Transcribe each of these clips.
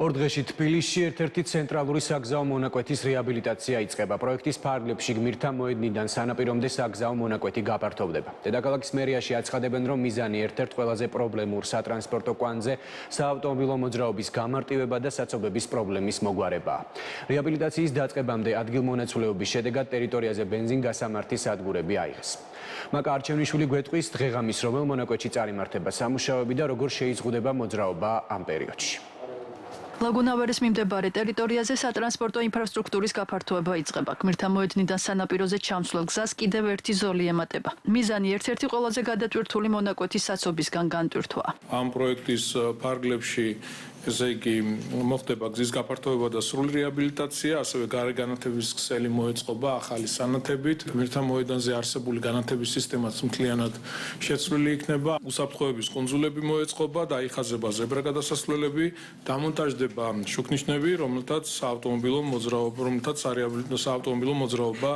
ორ დღეში თბილისში ერთ-ერთი ცენტრალური საგზაო მონაკვეთის რეაბილიტაცია იწყება. პროექტის ფარგლებში გმირთა მოედნიდან სანაპირომდე საგზაო მონაკვეთი გაფართოვდება. დედაქალაქის მერიაში აცხადებენ, რომ მიზანი ერთ-ერთ ყველაზე პრობლემურ სატრანსპორტო კვანძზე საავტომობილო მოძრაობის გამარტივება და საცობების პრობლემის მოგვარებაა. რეაბილიტაციის დაწყებამდე ადგილმონაცვლეობის შედეგად ტერიტორიაზე ბენზინგასამართი სადგურები აიღეს. მაკა არჩევნიშვილი გვეტყვის დღეღამის რომელ მონაკვეთში წარიმართება სამუშაოები და როგორ შეიზღუდება მოძრაობა ამ პერიოდში. ლაგუნავერის მიმდებარე ტერიტორიაზე სატრანსპორტო ინფრასტრუქტურის გაფართოება იწყება. გმირთა მოედნიდან სანაპიროზე ჩამსვლელ გზას კიდევ ერთი ზოლი ემატება. მიზანი ერთ-ერთი ყველაზე გადატვირთული მონაკვეთის საცობისგან განტვირთვაა. ამ პროექტის ფარგლებში ესე იგი მოხდება გზის გაფართოება და სრული რეაბილიტაცია, ასევე გარე განათების ქსელი მოეწყობა ახალი სანათებით. გმირთა მოედანზე არსებული განათების სისტემაც მთლიანად შეცვლილი იქნება. უსაფრთხოების კუნძულები მოეწყობა, დაიხაზება ზებრა გადასასვლელები, დამონტაჟდება შუქნიშნები, რომელთაც საავტომობილო მოძრაობა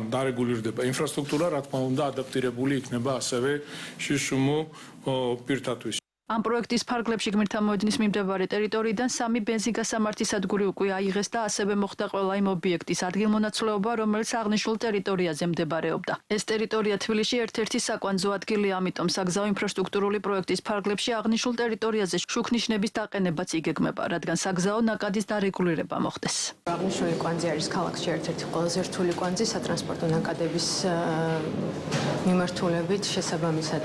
დარეგულირდება. ინფრასტრუქტურა, რა თქმა უნდა, ადაპტირებული იქნება ასევე შიშუმუ პირთათვის. ამ პროექტის ფარგლებში გმირთა მოედნის მიმდებარე ტერიტორიიდან 3 ბენზინგასამართი სადგური უკვე აიღეს და ასევე მოხდა ყველა იმ ობიექტის ადგილმონაცვლეობა, რომელიც აღნიშნულ ტერიტორიაზე მდებარეობდა. ეს ტერიტორია თბილისში ერთ-ერთი საკვანძო ადგილია, ამიტომ საგზაო ინფრასტრუქტურული პროექტის ფარგლებში აღნიშნულ ტერიტორიაზე შუქნიშნების დაყენებაც იგეგმება, რადგან საგზაო ნაკადის დარეგულირება მოხდეს. აღნიშნული კვანძი არის ქალაქში ერთ-ერთი ყველაზე რთული კვანძი სატრანსპორტო ნაკადების მიმართულებით, შესაბამისად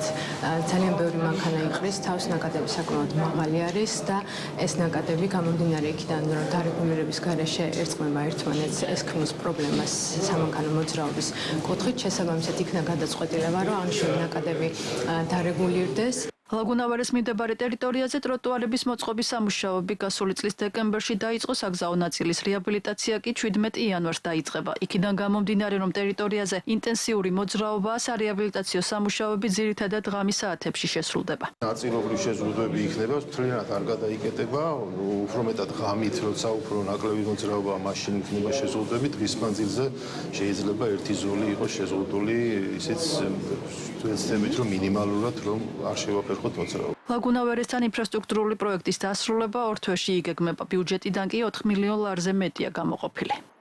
ძალიან ბევრი მანქანა იყრის თავს. ნაკადები საკმაოდ მაღალი არის და ეს ნაკადები გამომდინარე იქიდან, რომ დარეგულირების გარეშე ერწყმება ერთმანეთს, ეს ქმნის პრობლემას სამანქანო მოძრაობის კუთხით. შესაბამისად იქნა გადაწყვეტილება, რომ აღნიშნული ნაკადები დარეგულირდეს. ლაგუნავერის მიმდებარე ტერიტორიაზე ტროტუარების მოწყობის სამუშაოები გასული წლის დეკემბერში დაიწყო, საგზაო ნაწილის რეაბილიტაცია კი 17 იანვარს დაიწყება. იქიდან გამომდინარე, რომ ტერიტორიაზე ინტენსიური მოძრაობაა, სარეაბილიტაციო სამუშაოები ძირითადად ღამის საათებში შესრულდება. ნაწილობრივ შეზღუდვები იქნება, მთლიანად არ გადაიკეტება, უფრო მეტად ღამით, როცა უფრო ნაკლები მოძრაობაა, მაშინ იქნება შეზღუდვები. დღის მანძილზე შეიძლება ერთი ზოლი იყოს შეზღუდული, ისიც ვეცდებით, რომ მინიმალურად რომ არ შევაფერხოთ. ლაგუნავერესთან ინფრასტრუქტურული პროექტის დასრულება 2 თვეში იგეგმება. ბიუჯეტიდან კი 4 მილიონ ლარზე მეტია გამოყოფილი.